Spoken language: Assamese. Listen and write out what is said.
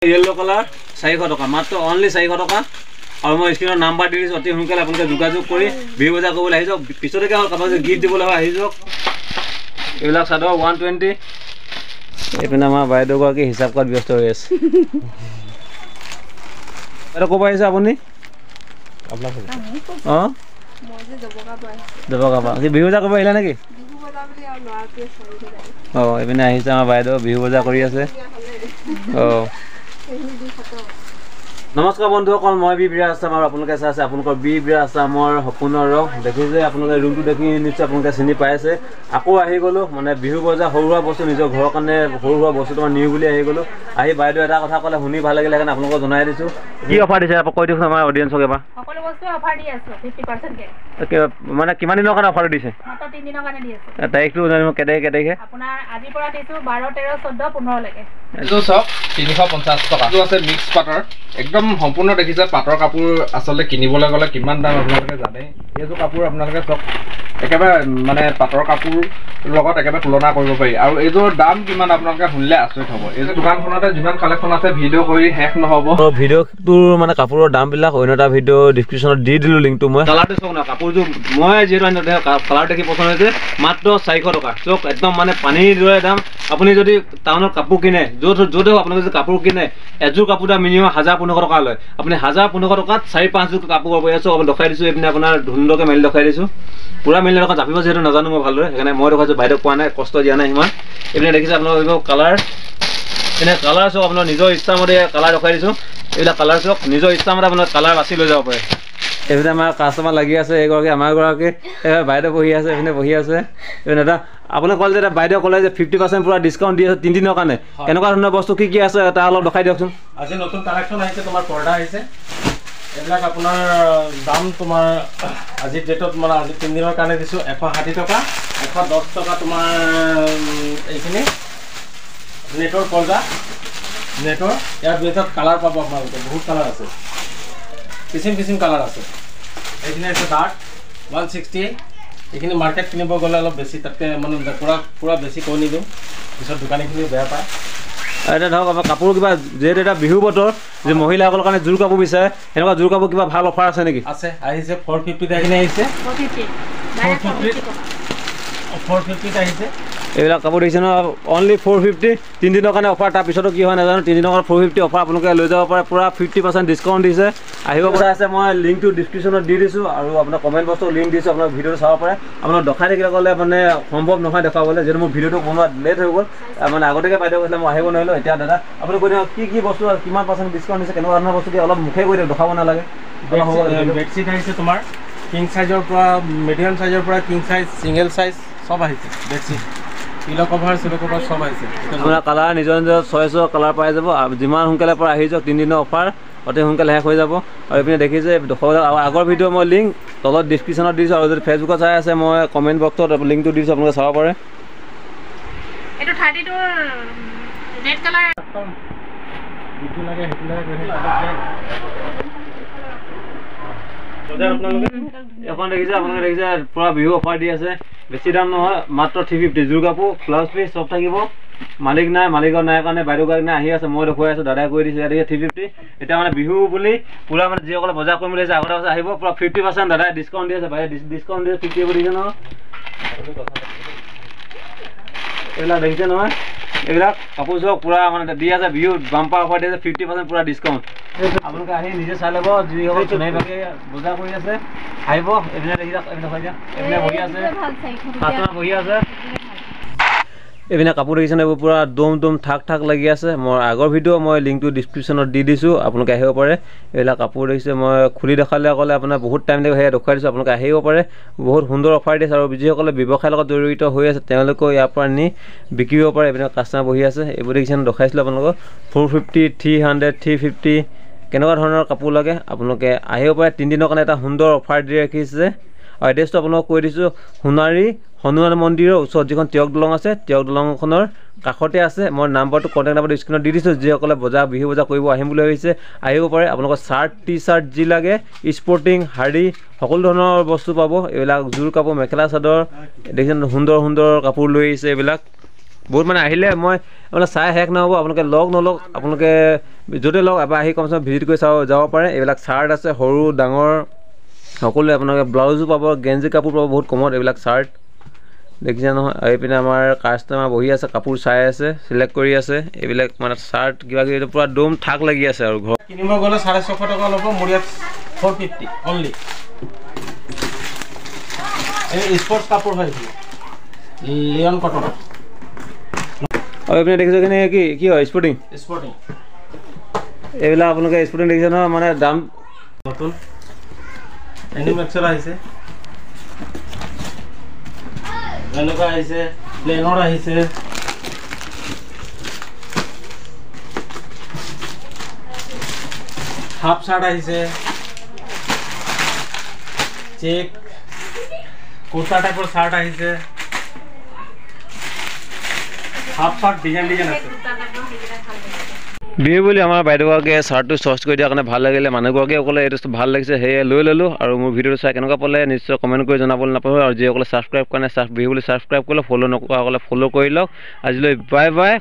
येलो कलर 400 टका मात्र ओनली 400 टका और मैं स्क्रीन नम्बर दी दिसो अति हुनकाले आपनके जोगाजोग करि बिहु बजार কৰিবলৈ আহি যাওক পিছলৈকে আপোনালোকে গিফট দিবলৈ আহি যাওক এইবিলাক চাদৰ 120 এপিনে আমাৰ বাইদেউ গৰাকী হিচাপ কৰাত ব্যস্ত হৈ আছে এটা ক'ব আহিছে আপুনি আপোনাক অ মই যে দবকা পা কি বিহু বজাৰ কৰিব আহিলা নেকি বিহু বজাৰ বুলি আৰু লৰাটোৱে চাই অ এপিনে আহিছে আমাৰ বাইদেউ বিহু বজাৰ কৰি আছে অ नमस्कार बंधुসকল মই বি বিৰা আছাম আৰু আপোনালোকে চাই আছে আপোনালোকৰ বি বিৰা আছামৰ সপোনৰ ৰং দেখিছে আপোনালোকে ৰুমটো দেখি নিশ্চয় আপোনালোকে চিনি পাই আছে আকৌ আহি গলো মানে বিহু বজাৰ সৰুৱা বস্তু নিজৰ ঘৰৰ কাৰণে সৰুৱা বস্তু তোমাৰ নিউ বুলি আহি গলো আহি বাইদেউ এটা কথা ক'লে শুনি ভাল লাগিলে কাৰণে আপোনালোকক জনাই দিছো কি অফাৰ দিছে আপা কৈ দিছো আমাৰ অডিয়েন্সক এবা সকলো বস্তু অফাৰ দি আছে 50% কে মানে কিমান দিনৰ কাৰণে অফাৰ দিছে মাত্ৰ 3 দিনৰ কাৰণে দি আছে তাৰিখটো জানিব কেদাইকে আপোনাৰ আজি পৰা দিছো 12 13 14 15 লৈকে এইটো সব 350 টকা এইটো আছে মিক্স পাটৰ একদম সম্পূৰ্ণ দেখিছে পাটৰ কাপোৰ আসলে কিনিবলৈ গলে কিমান দাম আপোনালোকে জানে এইটো কাপোৰ আপোনালোকে সব একেবাৰে মানে পাটৰ কাপোৰ লগত একেবাৰে তুলনা কৰিব পাৰি আৰু এইটোৰ দাম কিমান আপোনালোকে শুনিলে আচৰিত হ'ব এই দোকানখনতে যিমান কালেকচন আছে ভিডিও কৰি শেষ নহব ভিডিওটোৰ মানে কাপোৰৰ দামবিলাক অন্যটা ভিডিও ডেসক্ৰিপচনত দি দিলো লিংকটো মই কালাৰটো চাওক না কাপোৰটো মই যেটো আনি কালাৰ দেখি পছন্দ হৈছে মাত্ৰ 400 টকা চক একদম মানে পানীৰ দৰে দাম আপুনি যদি টাউনৰ কাপোৰ কিনে য'ত আপোনালোকে যদি কাপোৰ কিনে এযোৰ কাপোৰ দাম মিনিমাম 1500 টকা লয় আপুনি 1500 টকাত 4-5 যোৰ কাপোৰ পাব আছে আপুনি দেখাই দিছো এপিনে আপোনাৰ ধুন্দকে মেলি দেখাই দিছো পুৰা মেলি টকা জাপিব যেটো নাজানো মই ভালদৰে সেইকাৰণে মই দেখাইছো বাইদেউ কোৱা নাই কষ্ট দিয়া নাই ইমান এপিনে দেখিছে আপোনালোকৰ কালাৰ এনে কালাৰ চক আপোনাৰ নিজৰ ইচ্ছামতে কালাৰ দেখাই দিছো এইলা কালাৰ চক নিজৰ ইচ্ছামতে আপোনাৰ কালাৰ বাছি লৈ যাব পাৰে এপিনে আমাৰ কাষ্টমাৰ লাগি আছে এগৰাকী আমাৰ গৰাকী বাইদেউ বহি আছে এপিনে বহি আছে এপিনে এটা আপুনি কল যে বাইদেউ কলে যে 50% পুৰা ডিসকাউন্ট দি আছে 3 দিনৰ কাৰণে কেনেকুৱা ধৰণৰ বস্তু কি আছে এটা অলপ দেখাই দিয়কচোন আজি নতুন কালেকচন আহিছে তোমাৰ পৰ্দা আহিছে এইবিলাক আপোনাৰ দাম তোমাৰ আজি ডেটত মানে আজি 3 দিনৰ কাৰণে দিছো 160 টকা 110 টকা তোমাৰ এইখিনি নেটৰ পৰ্দা নেটৰ ইয়াৰ ভিতৰত কালাৰ পাব আপোনালোকে বহুত কালাৰ আছে কিসিম কালাৰ আছে এইখিনি আছে ডাৰ্ক 160 এইখিনি মাৰ্কেট কিনিব গলে অলপ বেছি তাতকে মানে পুৰা বেছি কৈ নিদিওঁ পিছত দোকানীখিনি বেয়া পায় এটা ধৰক আপোনাৰ কাপোৰ কিবা যেটো এটা বিহু বতৰ যে মহিলাসকলৰ কাৰণে জোৰ কাপোৰ বিচাৰে এনেকুৱা জোৰ কাপোৰ কিবা ভাল অফাৰ আছে নেকি আছে আহিছে 450 আহিনে আহিছে 450 আহিছে এইবিলাক কাপোৰ দিছে ন অনলি 450 3 দিনৰ কাৰণে অফাৰ তাৰ পিছতো কি হয় নাজানো 3 দিনৰ কাৰণে 450 অফাৰ আপোনালোকে লৈ যাব পাৰে পুৰা 50% ডিসকাউন্ট দিছে আহিব পৰা আছে মই লিংকটো ডেসক্ৰিপচনত দি দিছো আৰু আপোনাৰ কমেন্ট বক্সত লিংক দিছো আপোনাক ভিডিওটো চাব পাৰে আপোনাক দেখাই থাকিলে গলে মানে সম্ভৱ নহয় দেখাবলৈ যেন মোৰ ভিডিওটো বনোৱা লেট হৈ গ'ল মানে আগতেকে বাইদেউ কৈছিলে মই আহিব নোৱাৰিলো এতিয়া দাদা আপুনি কৈ দিয়ক কি বস্তু আৰু কিমান পাৰ্চেন্ট ডিসকাউন্ট দিছে কেনেকুৱা ধৰণৰ বস্তু অলপ মুখে কৈ দিয়ক দেখাব নালাগে বেডশিট আহিছে তোমাৰ কিং সাইজৰ পৰা মিডিয়াম সাইজৰ পৰা কিং সাইজ সিঙ্গেল সাইজ সব আহিছে বেডশিট পিলো কভাৰ সিলো কভাৰ সব আহিছে আপোনাৰ কালাৰ নিজৰ চয়েছৰ কালাৰ পাই যাব যিমান সোনকালে পৰা আহি যাওক 3 দিনৰ অফাৰ অতি সোনকালে শেষ হৈ যাব আৰু এপিনে দেখিছে আগৰ ভিডিও মই লিংক তলত ডেসক্ৰিপচনত দিছো আৰু যদি ফেচবুকত চাই আছে মই কমেন্ট বক্সত লিংকটো দিছো আপোনালোকে চাব পাৰে এটো 32 ৰেড কালাৰ ইটো লাগে হেতু লাগে এখন দেখিছে আপোনালোকে দেখিছে পুৰা বিহু অফাৰ দি আছে বেছি দাম নহয় মাত্ৰ 350 জোৰ কাপোৰ ব্লাউজ পিস সব থাকিব মালিক নাই মালিকৰ নাই কাৰণে বাইদেউ গাড়ী নাই আহি আছে মই দেখুৱাই আছো দাদাই কৈ দিছে এতিয়া 350 এটা মানে বিহু বুলি পুৰা মানে যিসকলে বজাৰ কৰিম বুলি আছে আগতে আছে আহিব পুৰা 50% দাদাই ডিসকাউন্ট দি আছে বাইদেউ ডিসকাউন্ট দি 50 কৰি দিছে ন এলা দেখিছে নহয় এইবিলাক কাপোৰ চক পুৰা মানে দি আছে বিহু বাম্পাৰ অফাৰ দি আছে 50% পুৰা ডিসকাউন্ট আপোনালোকে আহি নিজে চাই ল'ব যিসকল চুনাই বাকে বজাৰ কৰি আছে আহিব এপিনে দেখিছা এপিনে হয় যা এপিনে বহি আছে কাষ্টমাৰ বহি আছে এপিনে কাপোৰ দেখিছে না পুৰা দম ঠাক লাগি আছে মই আগৰ ভিডিও মই লিংকটো ডেসক্ৰিপচনত দি দিছো আপোনালোকে আহিব পাৰে এইলা কাপোৰ দেখিছে মই খুলি দেখালে ক'লে আপোনাৰ বহুত টাইম লাগে হেয়া দেখাই দিছো আপোনালোকে আহিব পাৰে বহুত সুন্দৰ অফাৰ দিছে আৰু যিসকলে ব্যৱসায়ৰ লগত জড়িত হৈ আছে তেওঁলোকে ইয়াৰ পৰা নি বিকিব পাৰে এপিনে কাষ্টমাৰ বহি আছে এইবোৰ দেখিছে দেখাইছিলো আপোনালোকক 450 300 350 কেনেকুৱা ধৰণৰ কাপোৰ লাগে আপোনালোকে আহিব পাৰে 3 দিনৰ কাৰণে এটা সুন্দৰ অফাৰ দি ৰাখিছে আৰু এড্ৰেছটো আপোনালোকক কৈ দিছো সোণাৰী হনুমান মন্দিৰৰ ওচৰত যিখন তিয়ক দলং আছে তিয়ক দলংখনৰ কাষতে আছে মই নাম্বাৰটো কন্টাক্ট নাম্বাৰটো স্ক্ৰিনত দি দিছো যিসকলে বজাৰ বিহু বজাৰ কৰিব আহিম বুলি ভাবিছে আহিব পাৰে আপোনালোকৰ শাৰ্ট টি-শাৰ্ট যি লাগে স্পৰ্টিং হাৰি সকলো ধৰণৰ বস্তু পাব এইবিলাক জোৰ কাপোৰ মেখেলা চাদৰ দেখিছেন সুন্দৰ কাপোৰ লৈ আহিছে এইবিলাক বহুত মানে আহিলে মই আপোনালোকে চাই শেষ নহ'ব আপোনালোকে লগ নলওক আপোনালোকে য'তে লওক এবাৰ আহি কমচে কম ভিজিট কৰি যাব পাৰে এইবিলাক চাৰ্ট আছে সৰু ডাঙৰ সকলোৱে আপোনালোকে ব্লাউজো পাব গেঞ্জি কাপোৰ পাব বহুত কমত এইবিলাক চাৰ্ট দেখিছে নহয় এইপিনে আমাৰ কাষ্টমাৰ বহি আছে কাপোৰ চাই আছে চিলেক্ট কৰি আছে এইবিলাক মানে চাৰ্ট কিবা কিবি পূৰা দম ঠাক লাগি আছে আৰু ঘৰ কিনিব গ'লে 650 টকা ল'ব মোৰ ইয়াত 450 অনলি এই স্পৰ্টছ কাপোৰ হয় লিয়ন কটন আৰু এইপিনে দেখিছে কি হয় স্পৰ্টিং এইবিলাক আপোনালোকে স্পৰ্টিং দেখিছে নহয় মানে দাম নতুন এনিমেক্সৰ আহিছে এনেকুৱা আহিছে প্লেনৰ আহিছে হাফ চাৰ্ট আহিছে চেক কুৰ্তা টাইপৰ চাৰ্ট আহিছে হাফ চাৰ্ট ডিজাইন আছে বিহু বুলি আমাৰ বাইদেউগৰাকীয়ে চাৰ্টটো চইচ কৰি দিয়াৰ কাৰণে ভাল লাগিলে মানুহগৰাকীয়ে ক'লে এইটো ভাল লাগিছে সেয়ে লৈ ল'লোঁ আৰু মোৰ ভিডিঅ'টো চাই কেনেকুৱা পালে নিশ্চয় কমেণ্ট কৰি জনাবলৈ নাপাহৰিব আৰু যিসকলে ছাবস্ক্ৰাইব কৰা নাই বিহু বুলি ছাবস্ক্ৰাইব কৰিলে ফ'ল' নকৰাসকলে ফ'ল' কৰি লওক আজিলৈ বাই বাই